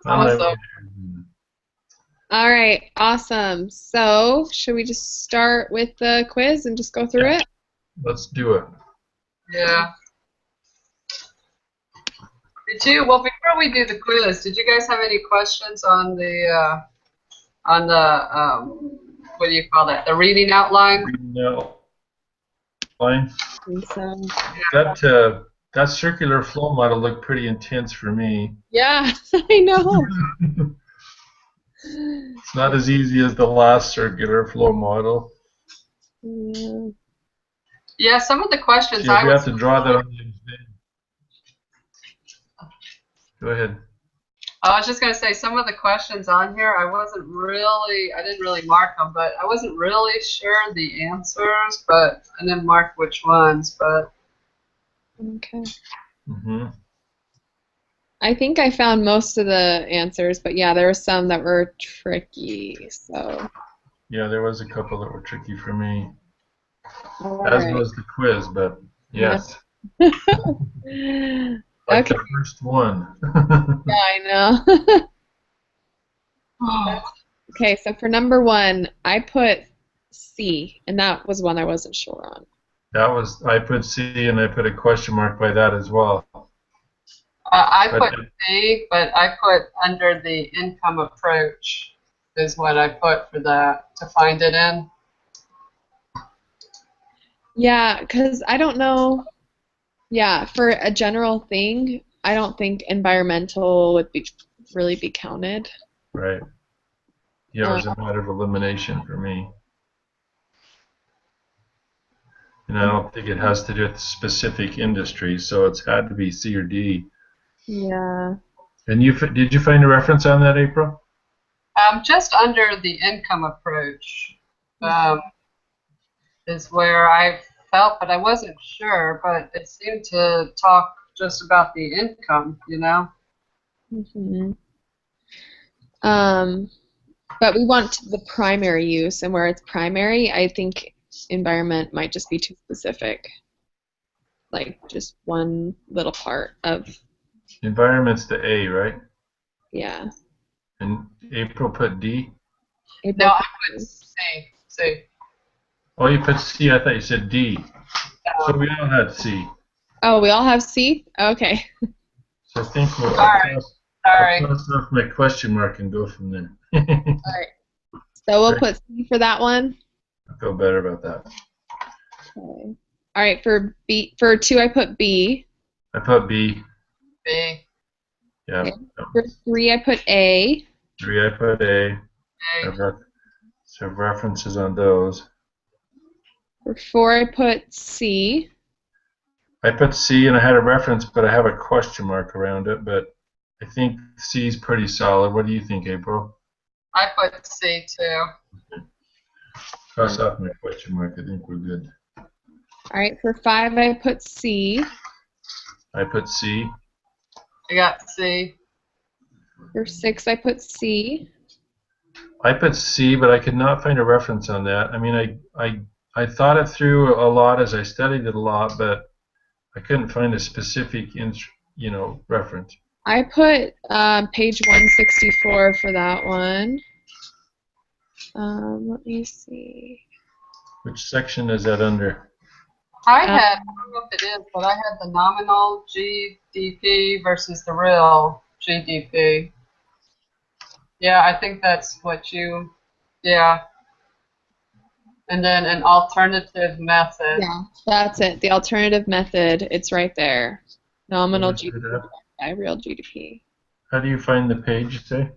Awesome. All right, awesome. So, should we just start with the quiz and just go through Yeah, it? let's do it. Yeah. Well, before we do the quiz, did you guys have any questions on the what do you call that? The reading outline? Reading that line. And so, That circular flow model looked pretty intense for me. yeah, I know. It's not as easy as the last circular flow model. Yeah. Yeah, some of the questions See, if I we have was to draw that on the exam. Go ahead. I was just gonna say some of the questions on here I didn't really mark them, but I wasn't really sure the answers, but I didn't mark which ones, but okay. Mm-hmm. I think I found most of the answers, but yeah, there were some that were tricky, so. Yeah, there was a couple that were tricky for me, All as right. was the quiz, but Yeah. yes, like Okay, the first one. yeah, I know. Okay, so for number one, I put C, and that was one I wasn't sure on. I put C and I put a question mark by that as well. I But put C, but I put under the income approach is what I put for that to find it in. Yeah, because I don't know. Yeah, for a general thing, I don't think environmental would be really be counted. right, yeah, it Um, was a matter of elimination for me. And I don't think it has to do with specific industry, so it's had to be C or D. yeah. And did you find a reference on that, April? Just under the income approach is where I felt, but I wasn't sure, but it seemed to talk just about the income, you know? Hmm. Um, but we want the primary use, and where it's primary, I think environment might just be too specific, like just one little part of, Environment's the A, right? yeah. And April put D. No, I put C. C. Oh, you put C. I thought you said D. So we all had C. Oh, we all have C? Okay. So I think All right. I'll Sorry. cross off my question mark and go from there. All right. So we'll Right. put C for that one. I feel better about that. Okay. All right, for two I put B. I put B. B. Yeah. Okay. For three I put A. 3, I put A. A. So references on those. For four I put C. I put C and I had a reference, but I have a question mark around it. But I think C is pretty solid. What do you think, April? I put C too. Cross off my question mark. I think we're good. All right, for five I put C. I put C. I got C. For six I put C. I put C, but I could not find a reference on that. I mean, I thought it through a lot as I studied it a lot, but I couldn't find a specific, reference. I put page 164 for that one. Let me see. Which section is that under? I don't know if it is, but I had the nominal GDP versus the real GDP. Yeah, I think that's what yeah. And then an alternative method. Yeah, that's it. The alternative method, it's right there. Nominal GDP by real GDP. How do you find the page, you say?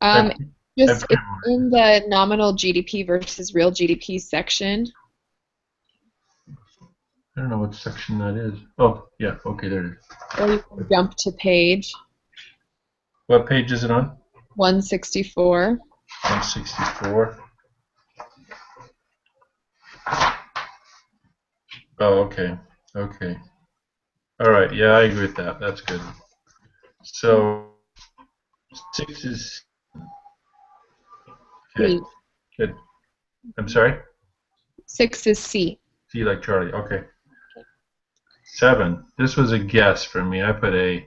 Um, just it's in the nominal GDP versus real GDP section. I don't know what section that is. Oh, yeah, okay, there it is. Or you can jump to page. What page is it on? 164. 164. Oh, okay, okay. All right, yeah, I agree with that. That's good. So 6 is okay. Good. I'm sorry? 6 is C. C like Charlie. Okay. 7. This was a guess for me. I put A.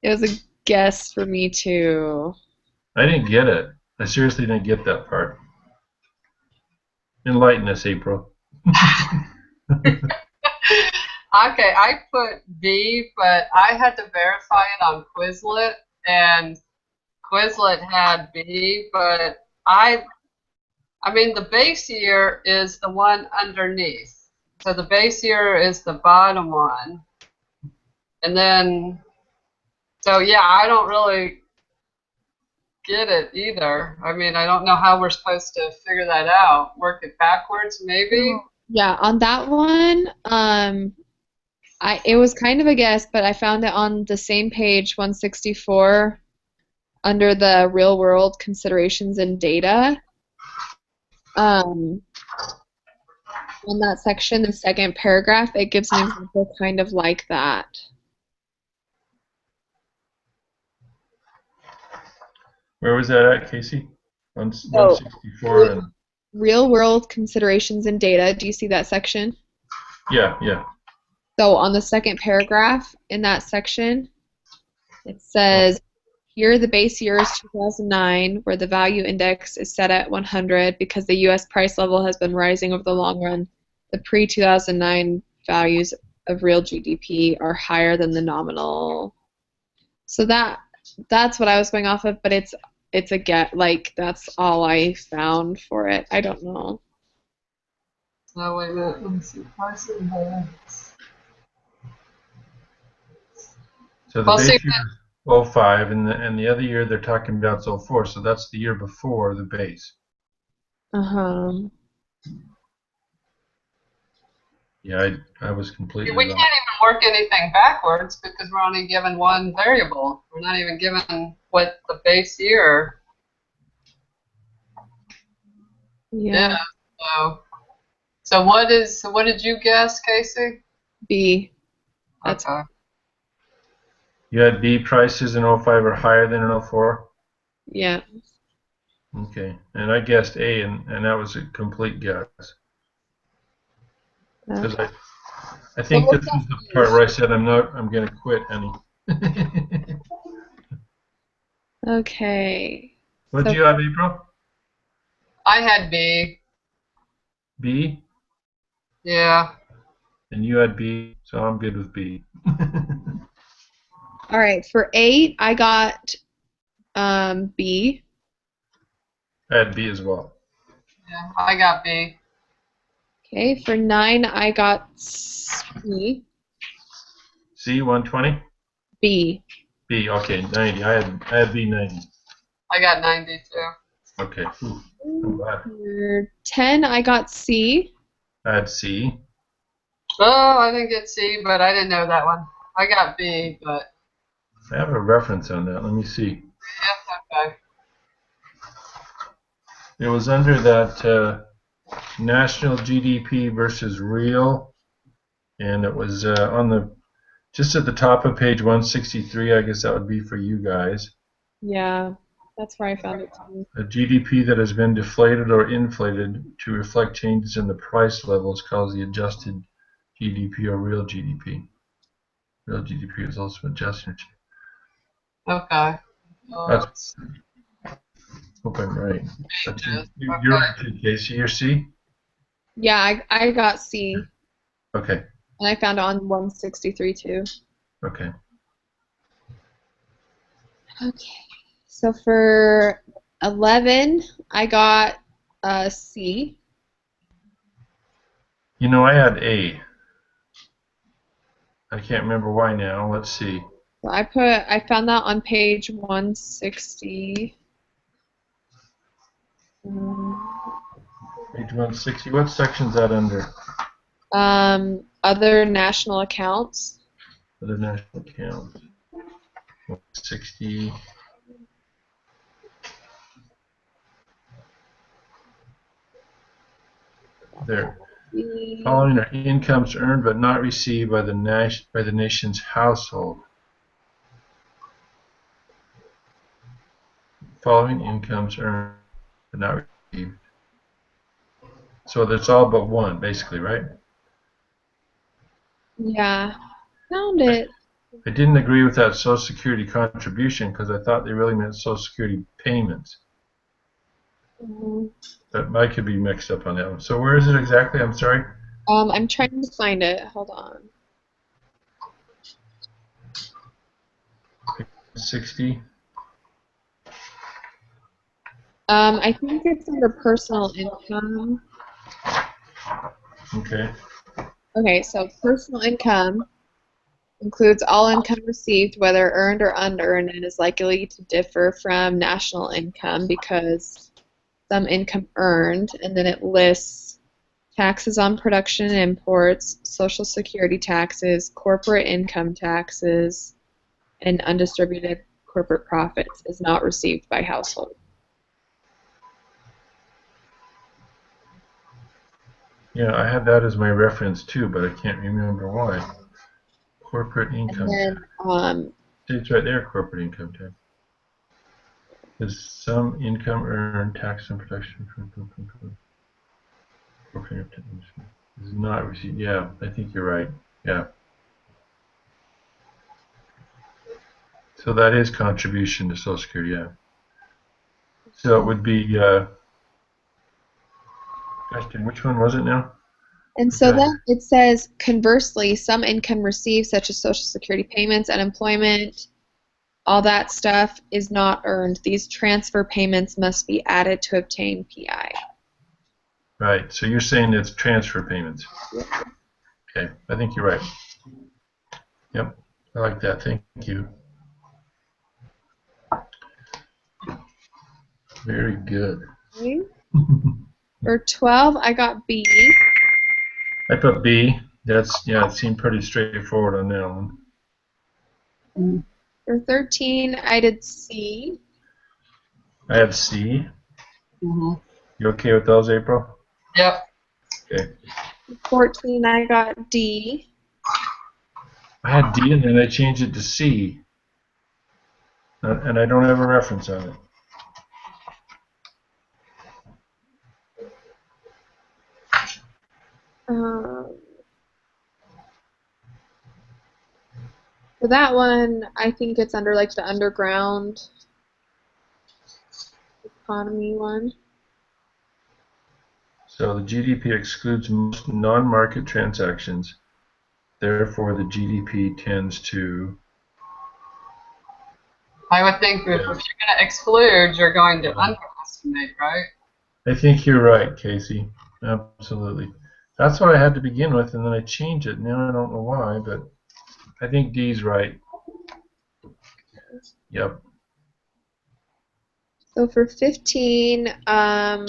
It was a guess for me too. I didn't get it. I seriously didn't get that part. Enlighten us, April. Okay, I put B, but I had to verify it on Quizlet, and Quizlet had B, but I mean, the base year is the one underneath. So the base year is the bottom one. And then, so yeah, I don't really get it either. I mean, I don't know how we're supposed to figure that out. Work it backwards, maybe? Yeah, on that one, it was kind of a guess, but I found it on the same page, 164, under the real world considerations and data. Um, on that section, the second paragraph, it gives an example kind of like that. Where was that at, Casey? So, 164 and real world considerations and data. Do you see that section? yeah. So on the second paragraph in that section, it Oh, says, here the base year is 2009, where the value index is set at 100 because the U.S. price level has been rising over the long run. The pre-2009 values of real GDP are higher than the nominal. So that's what I was going off of, but it's a get, like that's all I found for it. I don't know. Oh, wait a minute. Let me see. Price index. so the Well, see, base year is '05, and the other year they're talking about is '04, so that's the year before the base. Uh-huh. Yeah, I was we completely can't lost. even work anything backwards because we're only given one variable. We're not even given what the base year is. Yeah, So, so what did you guess, Casey? B. That's Okay. You had B prices in '05 are higher than in '04? yeah. Okay, and I guessed A, and that was a complete guess. Because Okay. I So think what's this was that the B? part where I said I'm gonna quit, honey. Okay. What'd So you have, April? I had B. B, Yeah. and you had B, so I'm good with B. all right, for 8, I got B. I had B as well. Yeah. I got B. Okay, for 9, I got C. C 120. B. B, okay, 90. I had B 90. I got 92. Okay, I'm glad. For 10, I got C. I had C. Oh, I didn't get C, but I didn't know that one. I got B, but I have a reference on that. Let me see. yeah, okay. It was under that national GDP versus real, and it was on the just at the top of page 163. I guess that would be for you guys. Yeah, that's where I found it too. A GDP that has been deflated or inflated to reflect changes in the price levels calls the adjusted GDP or real GDP. Real GDP is also adjusted. Okay. That's Let's hope I'm right. That's change this. you're Okay. right too, Casey. You're C. Yeah, I got C. Okay. And I found it on 163 too. Okay. Okay. So for 11, I got C. You know, I had A. I can't remember why now. Let's see. So I found that on page 160. Page 160. What section's that under? Other national accounts. Other national accounts. 160. There. Following are incomes earned but not received by the nation's household. Following incomes earned but not received. So that's all but one, basically, right? Yeah, found it. I didn't agree with that Social Security contribution because I thought they really meant Social Security payments. But I could be mixed up on that one. So where is it exactly? I'm sorry. I'm trying to find it. Hold on. 60. I think it's under personal income. Okay. Okay, so personal income includes all income received, whether earned or unearned, and is likely to differ from national income because some income earned, and then it lists taxes on production and imports, Social Security taxes, corporate income taxes, and undistributed corporate profits is not received by household. Yeah, I had that as my reference too, but I can't remember why. Corporate income And tax. It's right there, corporate income tax. Is some income earned tax and production from corporate income tax is not received. Yeah, I think you're right. Yeah. So that is contribution to Social Security, yeah. So it would be, question, which one was it now? And so then it says, conversely, some income received, such as Social Security payments, unemployment, all that stuff is not earned. These transfer payments must be added to obtain PI. Right, so you're saying it's transfer payments. Okay, I think you're right. Yep, I like that, thank you. Very good. Okay. For 12, I got B. I put B. That's, yeah, it seemed pretty straightforward on that one. For 13, I did C. I had C. Mm-hmm. You okay with those, April? Yep. Okay. For 14, I got D. I had D and then I changed it to C. And I don't have a reference on it. For that one, I think it's under like the underground economy one. So the GDP excludes most non-market transactions. Therefore, the GDP tends to. I would think if you're going to exclude, you're going to underestimate, right? I think you're right, Casey. Absolutely. That's what I had to begin with, and then I changed it. Now I don't know why, but I think D's right. Yep. So for 15, I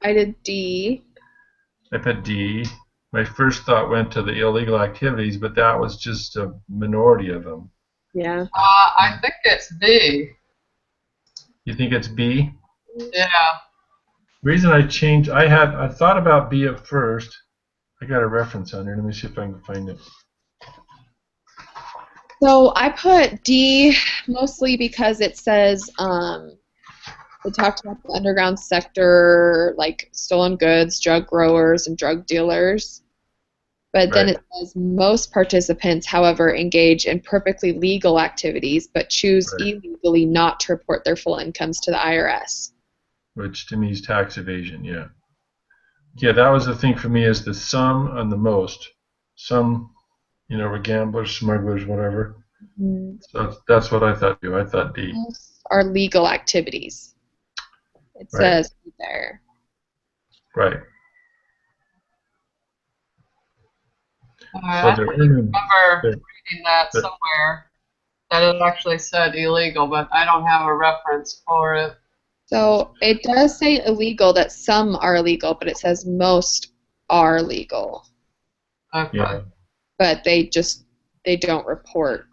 did D. I put D. My first thought went to the illegal activities, but that was just a minority of them. Yeah. I think it's B. You think it's B? Yeah. Reason I changed, I thought about B at first. I got a reference on here. Let me see if I can find it. So I put D mostly because it says it talks about the underground sector, like stolen goods, drug growers, and drug dealers. But then it says most participants, however, engage in perfectly legal activities but choose illegally not to report their full incomes to the IRS. Which to me is tax evasion, yeah. Yeah, that was the thing for me is the some and the most. Some, were gamblers, smugglers, whatever. Mm-hmm. So that's what I thought too. I thought D. Most are legal activities. It says there. Right. I remember reading that somewhere that it actually said illegal, but I don't have a reference for it. So it does say illegal, that some are illegal, but it says most are legal. Okay. Yeah. But they don't report.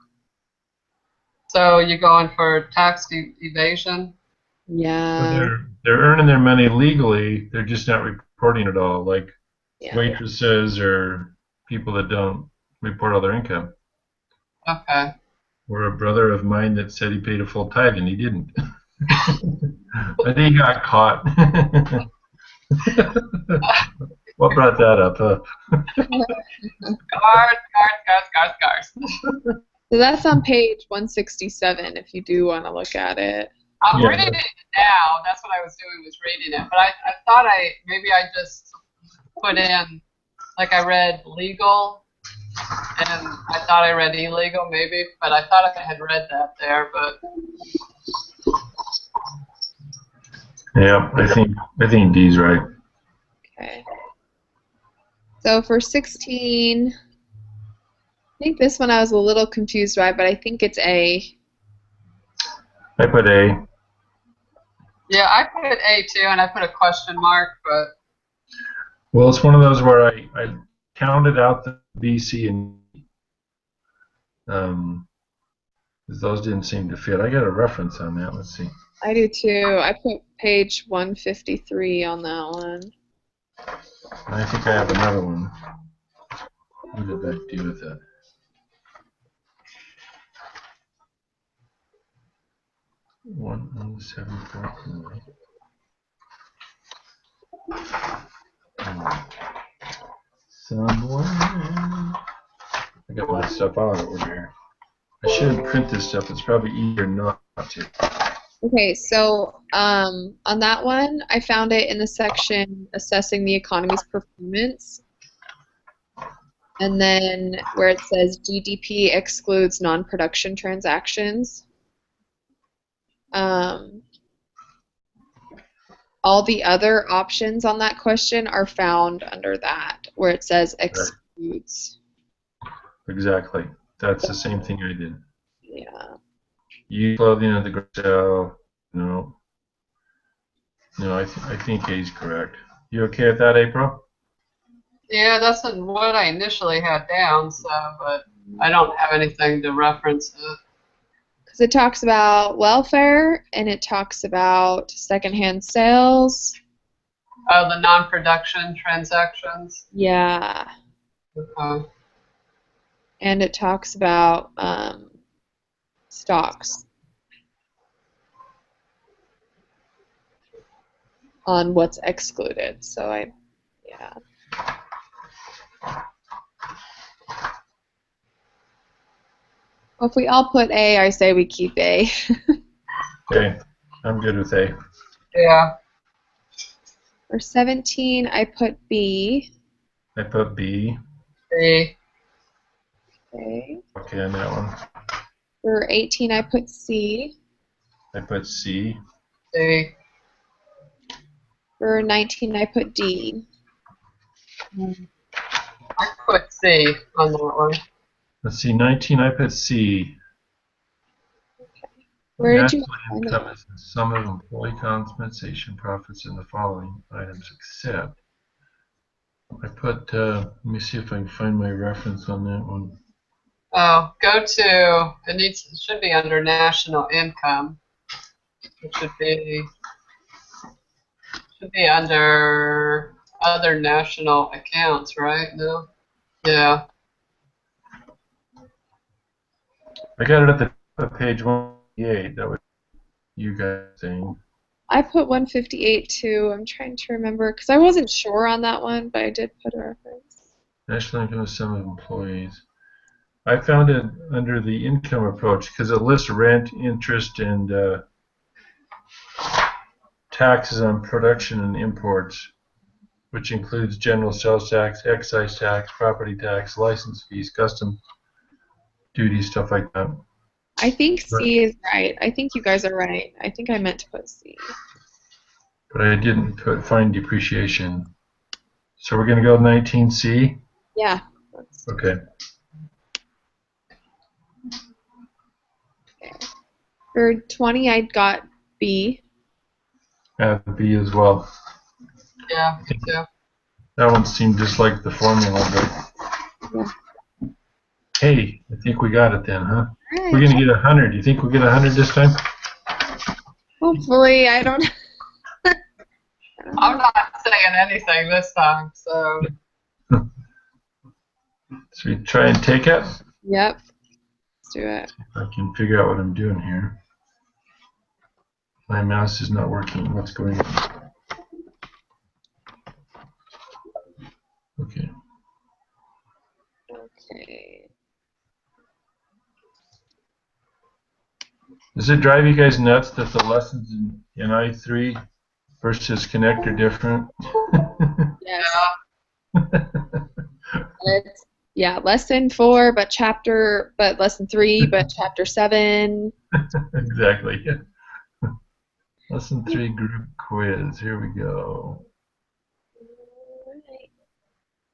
So you're going for tax evasion? Yeah. Well, they're earning their money legally. They're just not reporting it all, like waitresses or people that don't report all their income. Okay. Or a brother of mine that said he paid a full tithe and he didn't. I think he got caught. What brought that up? Cars. So that's on page 167 if you do want to look at it. I'm Yeah, reading it now. That's what I was doing, was reading it. But I thought maybe I just put in, like I read legal, and I thought I read illegal maybe, but I thought I had read that there, but yeah, I think D's right. Okay. So for 16, I think this one I was a little confused by, but I think it's A. I put A. yeah, I put A too, and I put a question mark, but Well, it's one of those where I counted out the B, C, and um, 'cause those didn't seem to fit. I got a reference on that. Let's see. I do too. I put page 153 on that one. I think I have another one. What did that do with that? One 7.9. Somewhere. I got my stuff out over here. I shouldn't print this stuff. It's probably easier not to. Okay, so on that one, I found it in the section assessing the economy's performance. And then where it says GDP excludes non-production transactions. All the other options on that question are found under that, where it says excludes. Exactly. That's the same thing I did. Yeah. Use clothing at the garage sale. No. No, I think A is correct. You okay with that, April? yeah, that's what I initially had down, so, but I don't have anything to reference it. Because it talks about welfare and it talks about secondhand sales. Oh, the non-production transactions? Yeah. Okay. And it talks about stocks on what's excluded. So yeah. Well, if we all put A, I say we keep A. Okay. I'm good with A. Yeah. For 17, I put B. I put B. C. Okay. Okay on that one. For 18, I put C. I put C. C. For 19, I put D. I put C on that one. Let's see, 19, I put C. Where did you National find income that? is the sum of employee compensation profits in the following items except. I put, let me see if I can find my reference on that one. Oh, it should be under national income. It should be under other national accounts, right? No? Yeah. I got it at the top of page 158. That was you guys saying. I put 158 too. I'm trying to remember because I wasn't sure on that one, but I did put a reference. National income is sum of employees. I found it under the income approach because it lists rent, interest, and taxes on production and imports, which includes general sales tax, excise tax, property tax, license fees, custom duty, stuff like that. I think But, C is right. I think you guys are right. I think I meant to put C. but I didn't find depreciation. So we're going to go 19C? Yeah. Okay. Okay. For 20, I got B. I have B as well. Yeah, me too. That one seemed just like the formula, but Yeah. hey, I think we got it then, huh? All We're right. going to get 100. Do you think we'll get 100 this time? Hopefully, I don't. I'm not saying anything this time, so. So we try and take it. Yep. Let's do it. If I can figure out what I'm doing here. My mouse is not working. What's going on? Okay. Okay. Does it drive you guys nuts that the lessons in I3 versus Connect are different? Yes. Yeah. It's, yeah, lesson 4, but lesson 3, but chapter 7. Exactly. Lesson 3 group quiz. Here we go. Alright.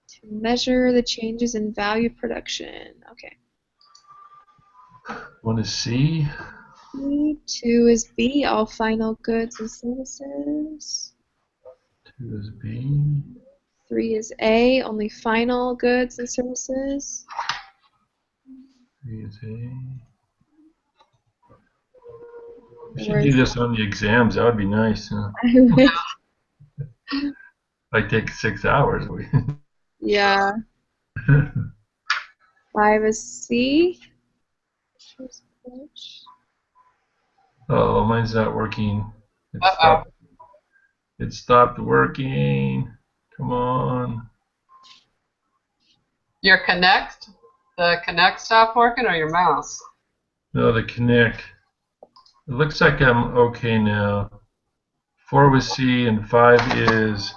To measure the changes in value production. Okay. 1 is C. 2 is B, all final goods and services. 2 is B. 3 is A, only final goods and services. 3 is A. We should do Where's this on the exams. That would be nice. Huh? I wish. Like take 6 hours. Yeah. 5 is C. Oh, mine's not working. It Uh-oh. stopped. It stopped working. Come on. Your the Connect stopped working or your mouse? No, the Connect. It looks like I'm okay now. 4 was C and 5 is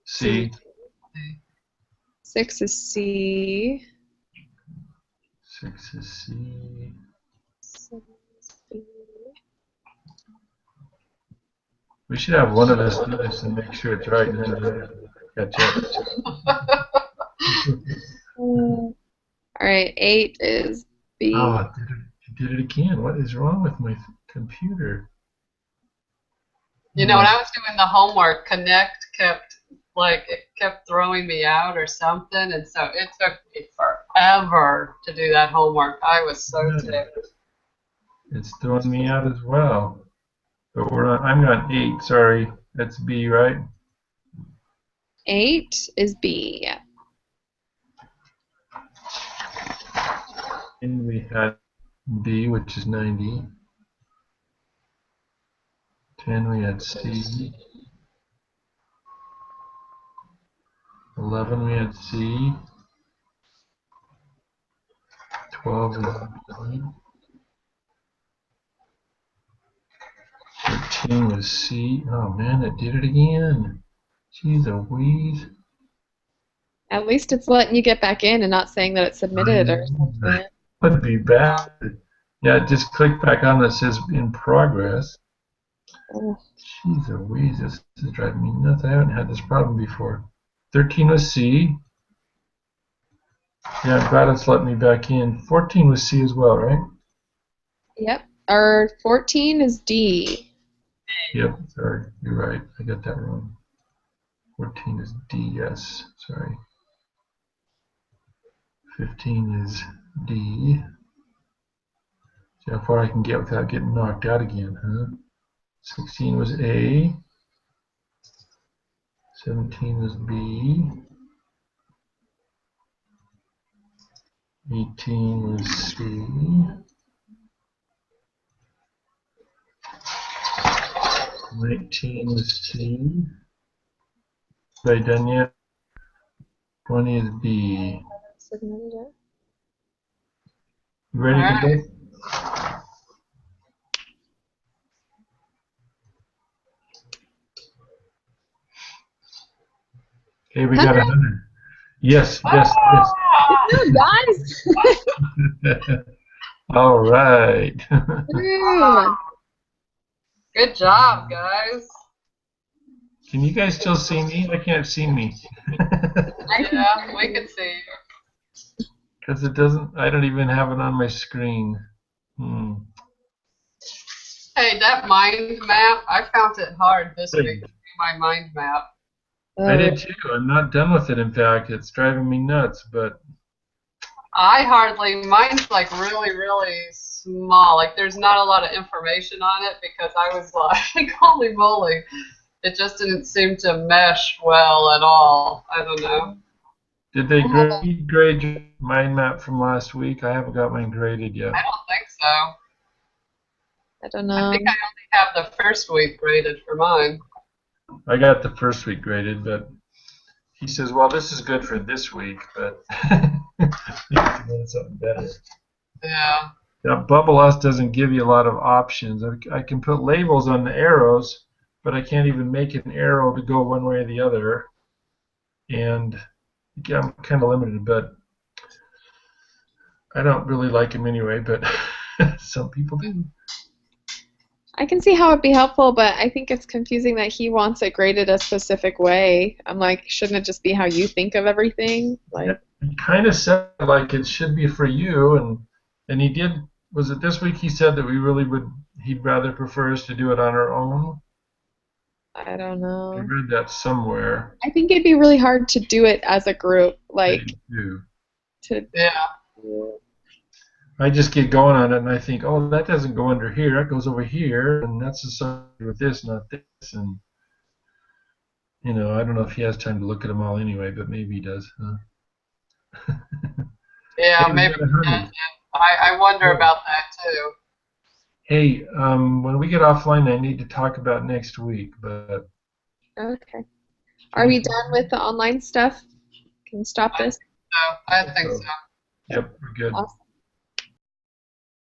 C. 6 is C. 6 is C. 7 is B. We should have one of us do this and make sure it's right and then catch up. All right, 8 is B. Oh, it did it again. What is wrong with my computer? You know, when I was doing the homework, Connect kept throwing me out or something, and so it took me forever to do that homework. I was so ticked. It's throwing me out as well. But I'm on 8, sorry. That's B, right? 8 is B, yeah. And we had D, which is 90. 10, we had C. 11, we had C. 12 is B. 13 was C. Oh man, it did it again. Jeez Louise. At least it's letting you get back in and not saying that it's submitted or something. Would be bad. Yeah, just click back on that says in progress. Oh. Jeez Louise, this is driving me nuts. I haven't had this problem before. 13 was C. Yeah, I'm glad it's letting me back in. 14 was C as well, right? Yep. Our 14 is D. Yep, sorry, you're right. I got that wrong. 14 is D, yes, sorry. 15 is D. See how far I can get without getting knocked out again, huh? 16 was A. 17 was B. 18 was C. 19 was C. Have I done yet? 20 is B. Submitted. You ready to go? Okay, we got 100. Yes, yes, yes. Good, guys. All right. Good job, guys. Can you guys still see me? I can't see me. Yeah, we can see. Because it doesn't, I don't even have it on my screen. Hey, that mind map, I found it hard this week to do my mind map. I did too. I'm not done with it, in fact. It's driving me nuts, but Mine's like really, really small. Like there's not a lot of information on it because I was like, holy moly. It just didn't seem to mesh well at all. I don't know. did they grade your mind map from last week? I haven't got mine graded yet. I don't think so. I don't I know. think I only have the first week graded for mine. I got the first week graded, but he says, well, this is good for this week, but you have to do something better. Yeah. Yeah, Bubble Us doesn't give you a lot of options. I can put labels on the arrows, but I can't even make an arrow to go one way or the other. And yeah, I'm kind of limited, but I don't really like him anyway. But some people do. I can see how it'd be helpful, but I think it's confusing that he wants it graded a specific way. I'm like, shouldn't it just be how you think of everything? Yeah, Like, he kind of said like it should be for you, and he did. Was it this week? He said that we really would. He'd rather prefer us to do it on our own. I don't I know. read that somewhere. I think it'd be really hard to do it as a group, I like do too. to. Yeah. I just get going on it and I think, oh, that doesn't go under here. That goes over here, and that's associated with this, not this. And I don't know if he has time to look at them all anyway, but maybe he does. Yeah, Hey, we maybe got 100. I wonder Good. about that too. Hey, when we get offline, I need to talk about next week. But Okay. Are can we we continue? done with the online stuff? Can we stop I this? think so. I think So, so. yep, we're good. Awesome.